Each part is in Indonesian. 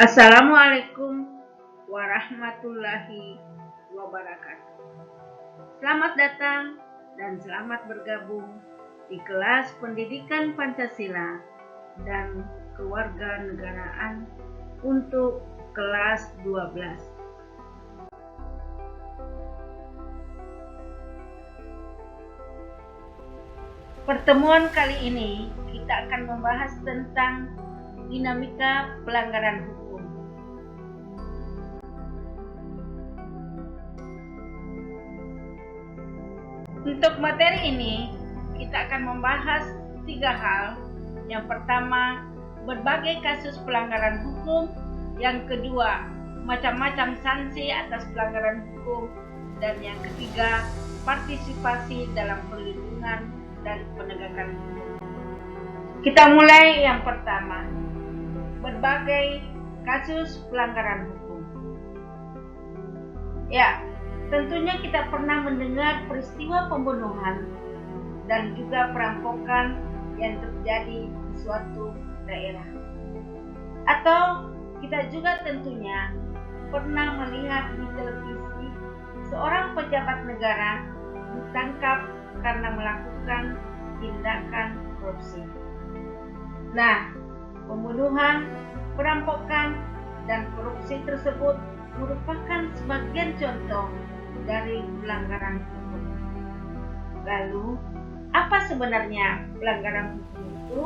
Assalamualaikum warahmatullahi wabarakatuh. Selamat datang dan selamat bergabung di kelas Pendidikan Pancasila dan Kewarganegaraan untuk kelas 12. Pertemuan kali ini kita akan membahas tentang dinamika pelanggaran hukum. Untuk materi ini, kita akan membahas 3 hal. Yang pertama, berbagai kasus pelanggaran hukum. Yang kedua, macam-macam sanksi atas pelanggaran hukum. Dan yang ketiga, partisipasi dalam perlindungan dan penegakan hukum. Kita mulai yang pertama, berbagai kasus pelanggaran hukum. Ya, tentunya kita pernah mendengar peristiwa pembunuhan dan juga perampokan yang terjadi di suatu daerah. Atau kita juga tentunya pernah melihat di televisi seorang pejabat negara ditangkap karena melakukan tindakan korupsi. Nah, pembunuhan, perampokan, dan korupsi tersebut merupakan sebagian contoh dari pelanggaran hukum. Lalu, apa sebenarnya pelanggaran hukum itu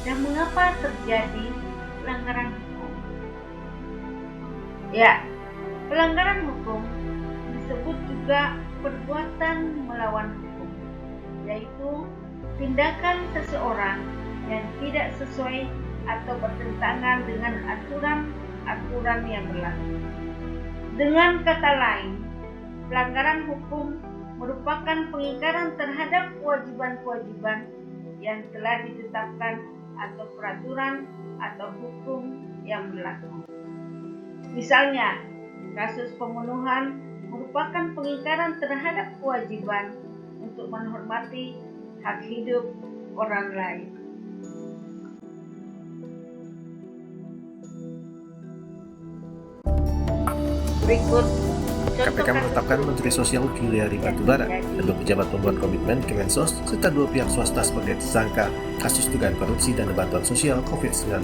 dan mengapa terjadi pelanggaran hukum? Ya, pelanggaran hukum disebut juga perbuatan melawan hukum, yaitu tindakan seseorang yang tidak sesuai atau bertentangan dengan aturan yang berlaku. Dengan kata lain, pelanggaran hukum merupakan pengingkaran terhadap kewajiban-kewajiban yang telah ditetapkan atau peraturan atau hukum yang berlaku. Misalnya, kasus pembunuhan merupakan pengingkaran terhadap kewajiban untuk menghormati hak hidup orang lain. Berikut KPK menetapkan Menteri Sosial Juliari Batubara dan 2 pejabat pembuat komitmen Kemensos serta 2 pihak swasta sebagai tersangka kasus dugaan korupsi dana bantuan sosial COVID-19.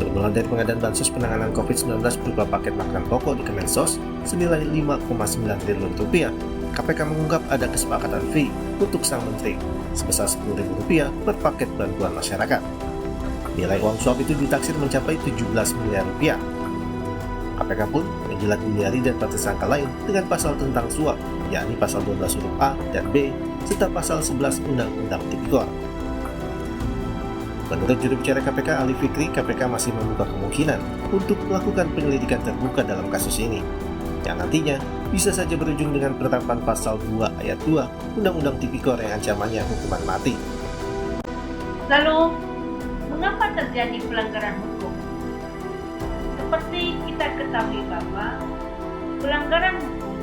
Bermula dari pengadaan bansos penanganan COVID-19 berupa paket makanan pokok di Kemensos senilai 5,9 triliun rupiah, KPK mengungkap ada kesepakatan fee untuk sang menteri sebesar Rp10.000 per paket bantuan masyarakat. Nilai uang suap itu ditaksir mencapai 17 miliar rupiah. KPK pun menjerat Juliari dan 4 tersangka lain dengan pasal tentang suap, yakni pasal 12 huruf A dan B, serta pasal 11 Undang-Undang Tipikor. Menurut juru bicara KPK Ali Fikri, KPK masih membuka kemungkinan untuk melakukan penyelidikan terbuka dalam kasus ini, yang nantinya bisa saja berujung dengan penetapan pasal 2 ayat 2 Undang-Undang Tipikor yang ancamannya hukuman mati. Lalu, mengapa terjadi pelanggaran hukum? Seperti kita ketahui bahwa pelanggaran hukum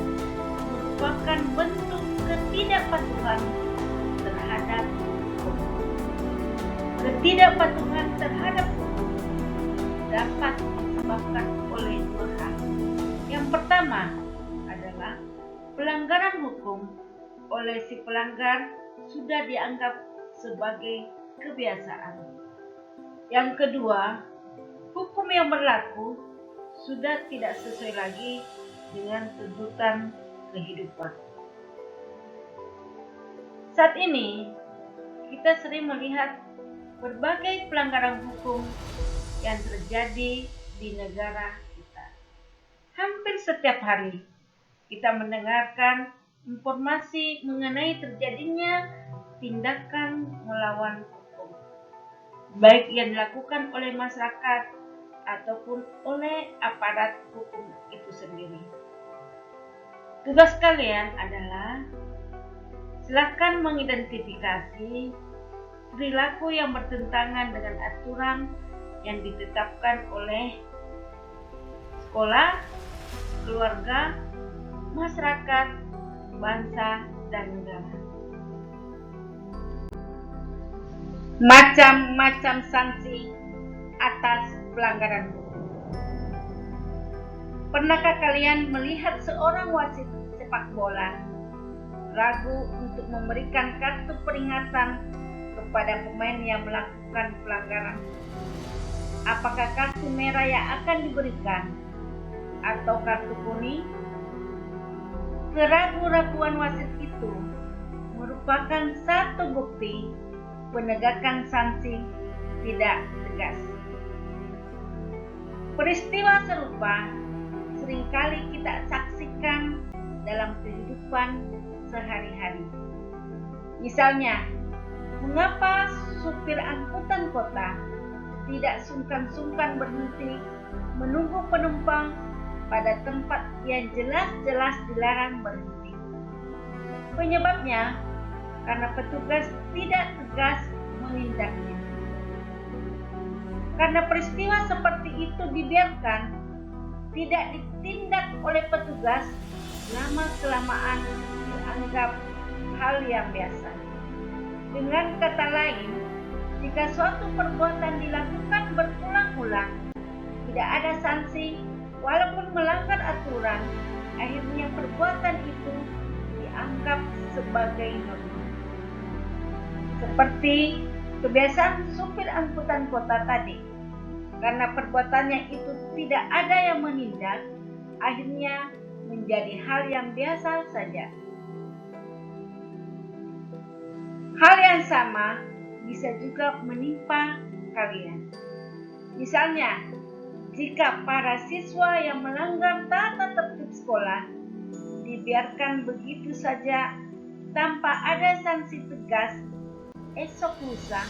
merupakan bentuk ketidakpatuhan terhadap hukum. Ketidakpatuhan terhadap hukum dapat disebabkan oleh 2 hal. Yang pertama adalah pelanggaran hukum oleh si pelanggar sudah dianggap sebagai kebiasaan. Yang kedua, hukum yang berlaku sudah tidak sesuai lagi dengan tuntutan kehidupan. Saat ini, kita sering melihat berbagai pelanggaran hukum yang terjadi di negara kita. Hampir setiap hari, kita mendengarkan informasi mengenai terjadinya tindakan melawan hukum, baik yang dilakukan oleh masyarakat ataupun oleh aparat hukum itu sendiri. Tugas kalian adalah silakan mengidentifikasi perilaku yang bertentangan dengan aturan yang ditetapkan oleh sekolah, keluarga, masyarakat, bangsa, dan negara. Macam-macam sanksi atas pelanggaran hukum. Pernahkah kalian melihat seorang wasit sepak bola ragu untuk memberikan kartu peringatan kepada pemain yang melakukan pelanggaran? Apakah kartu merah yang akan diberikan atau kartu kuning? Keraguan-raguan wasit itu merupakan satu bukti penegakan sanksi tidak tegas. Peristiwa serupa seringkali kita saksikan dalam kehidupan sehari-hari. Misalnya, mengapa supir angkutan kota tidak sungkan-sungkan berhenti menunggu penumpang pada tempat yang jelas-jelas dilarang berhenti? Penyebabnya karena petugas tidak tegas menindaknya. Karena peristiwa seperti itu dibiarkan, tidak ditindak oleh petugas, lama-kelamaan dianggap hal yang biasa. Dengan kata lain, jika suatu perbuatan dilakukan berulang-ulang, tidak ada sanksi, walaupun melanggar aturan, akhirnya perbuatan itu dianggap sebagai norma. Seperti kebiasaan supir angkutan kota tadi, karena perbuatannya itu tidak ada yang menindak, akhirnya menjadi hal yang biasa saja. Hal yang sama bisa juga menimpa kalian. Misalnya, jika para siswa yang melanggar tata tertib sekolah dibiarkan begitu saja tanpa ada sanksi tegas, esok lusa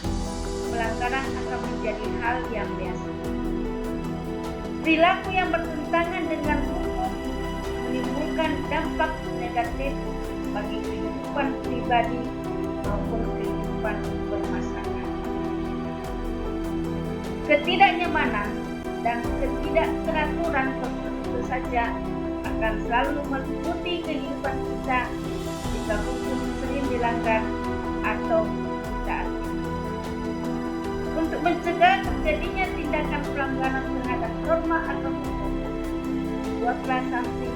pelanggaran akan menjadi hal yang biasa. Perilaku yang bertentangan dengan hukum menimbulkan dampak negatif bagi kehidupan pribadi maupun kehidupan bermasyarakat. Ketidaknyamanan dan ketidakteraturan tentu saja akan selalu meliputi kehidupan kita jika hukum sering dilanggar atau ditaati. Untuk mencegah terjadinya tindakan pelanggaran terhadap norma atau hukum, buatlah sanksi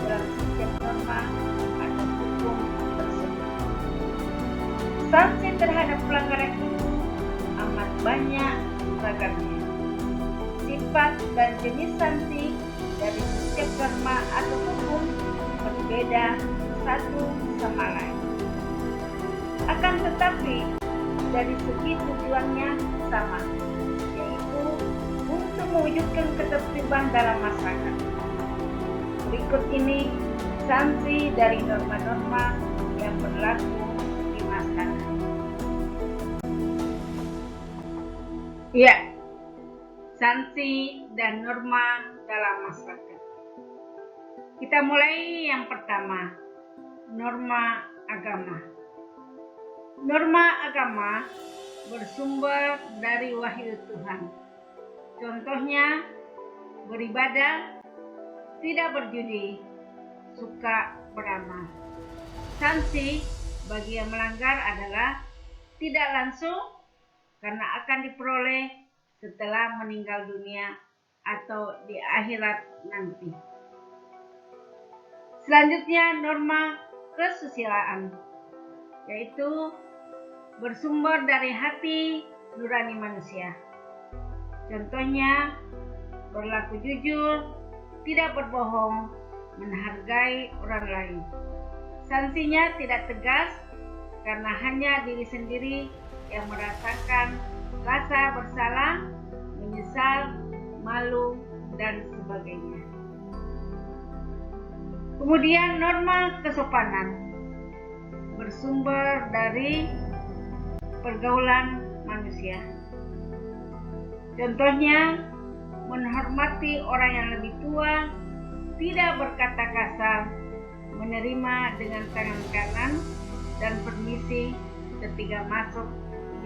dalam setiap norma atau hukum tersebut. Sanksi terhadap pelanggaran itu amat banyak ragamnya. Sifat dan jenis sanksi dari setiap norma atau hukum berbeda satu sama lain. Akan tetapi dari segi tujuannya sama, yaitu untuk mewujudkan ketertiban dalam masyarakat. Berikut ini sanksi dari norma-norma yang berlaku di masyarakat. Ya, sanksi dan norma dalam masyarakat. Kita mulai yang pertama, norma agama. Norma agama bersumber dari wahyu Tuhan. Contohnya, beribadah, tidak berjudi, suka beramal. Sanksi bagi yang melanggar adalah tidak langsung karena akan diperoleh setelah meninggal dunia atau di akhirat nanti. Selanjutnya, norma kesusilaan, yaitu bersumber dari hati nurani manusia. Contohnya, berlaku jujur, tidak berbohong, menghargai orang lain. Sanksinya tidak tegas karena hanya diri sendiri yang merasakan rasa bersalah, menyesal, malu, dan sebagainya. Kemudian norma kesopanan bersumber dari pergaulan manusia. Contohnya, menghormati orang yang lebih tua, tidak berkata kasar, menerima dengan tangan kanan, dan permisi ketika masuk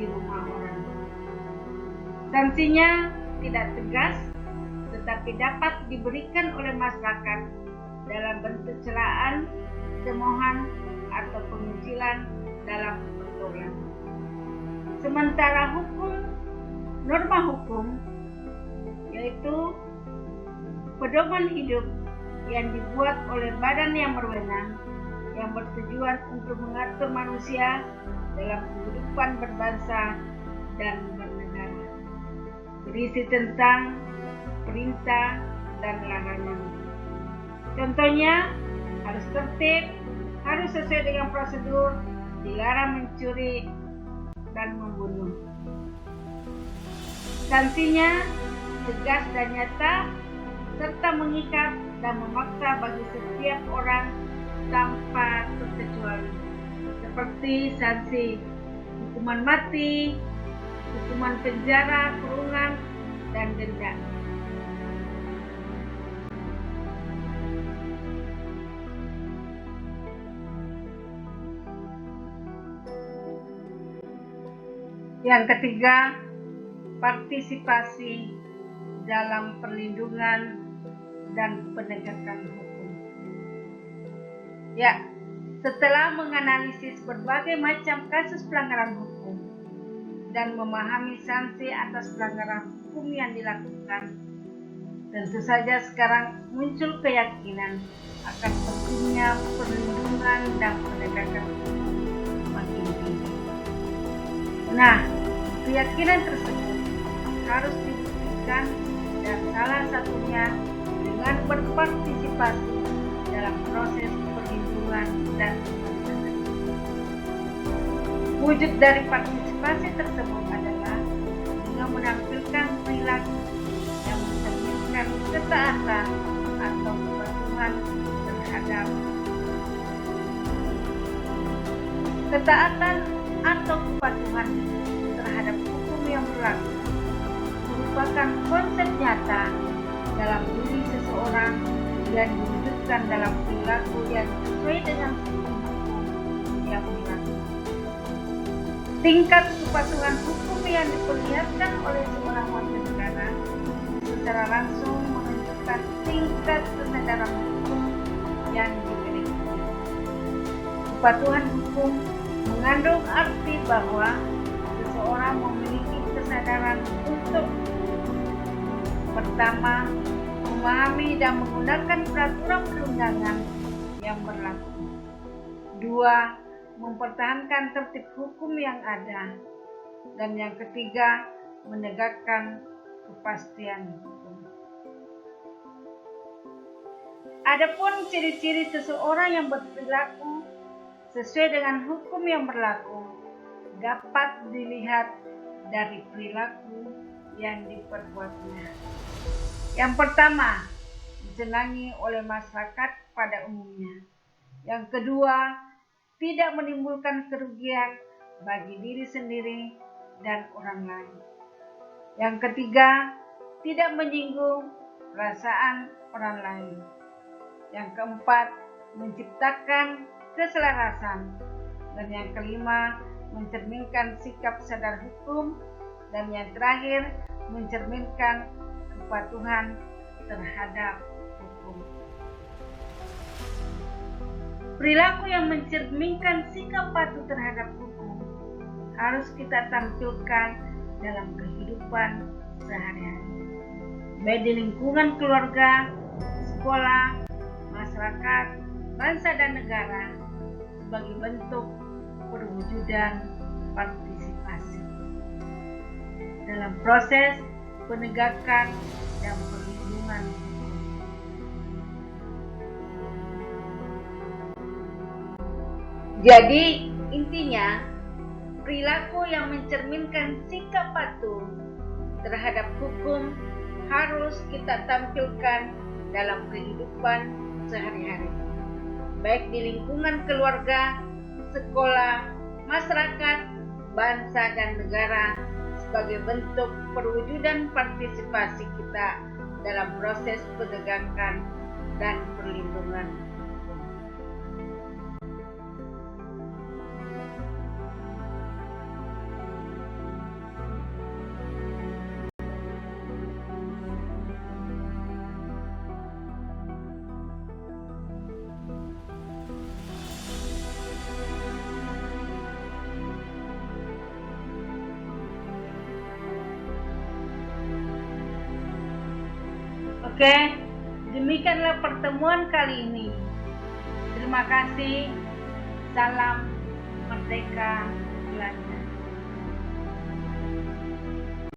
di rumah orang. Sanksinya tidak tegas, tetapi dapat diberikan oleh masyarakat dalam bentuk celaan, cemoohan, atau pengucilan dalam pergaulan. Sementara hukum, norma hukum, yaitu pedoman hidup yang dibuat oleh badan yang berwenang yang bertujuan untuk mengatur manusia dalam kehidupan berbangsa dan bernegara. Berisi tentang perintah dan larangan. Contohnya, harus tertib, harus sesuai dengan prosedur, dilarang mencuri dan membunuh. Sanksinya tegas dan nyata, serta mengikat dan memaksa bagi setiap orang tanpa terkecuali, seperti sanksi hukuman mati, hukuman penjara, kurungan, dan denda. Yang ketiga, partisipasi dalam perlindungan dan penegakan hukum. Ya, setelah menganalisis berbagai macam kasus pelanggaran hukum dan memahami sanksi atas pelanggaran hukum yang dilakukan, tentu saja sekarang muncul keyakinan akan pentingnya perlindungan dan penegakan hukum makin tinggi. Nah, keyakinan tersebut harus dibuktikan dan salah satunya dengan berpartisipasi dalam proses perlindungan dan penegakan. Wujud dari partisipasi tersebut adalah dengan menampilkan perilaku yang mencerminkan ketaatan atau kepatuhan terhadap hukum yang berlaku merupakan konsep nyata dalam diri seseorang dan diwujudkan dalam perilaku yang sesuai dengan hukum yang berlaku. Tingkat kepatuhan hukum yang diperlihatkan oleh seorang warga negara secara langsung menunjukkan tingkat kesadaran hukum yang dimiliki. Kepatuhan hukum mengandung arti bahwa seseorang memiliki kesadaran untuk pertama, memahami dan menggunakan peraturan perundangan yang berlaku. 2. Mempertahankan tertib hukum yang ada. Dan yang ketiga, menegakkan kepastian hukum. Adapun ciri-ciri seseorang yang berperilaku sesuai dengan hukum yang berlaku dapat dilihat dari perilaku yang diperbuatnya. Yang pertama, disenangi oleh masyarakat pada umumnya. Yang kedua, tidak menimbulkan kerugian bagi diri sendiri dan orang lain. Yang ketiga, tidak menyinggung perasaan orang lain. Yang keempat, menciptakan keselarasan. Dan yang kelima, mencerminkan sikap sadar hukum. Dan yang terakhir, mencerminkan kepatuhan terhadap hukum. Perilaku yang mencerminkan sikap patuh terhadap hukum harus kita tampilkan dalam kehidupan sehari-hari, baik di lingkungan keluarga, sekolah, masyarakat, bangsa dan negara, sebagai bentuk perwujudan partisipasi dalam proses penegakan dan perlindungan hukum. Jadi intinya, perilaku yang mencerminkan sikap patuh terhadap hukum harus kita tampilkan dalam kehidupan sehari-hari, baik di lingkungan keluarga, sekolah, masyarakat, bangsa dan negara, sebagai bentuk perwujudan partisipasi kita dalam proses penegakan dan perlindungan. Oke, demikianlah pertemuan kali ini. Terima kasih. Salam merdeka.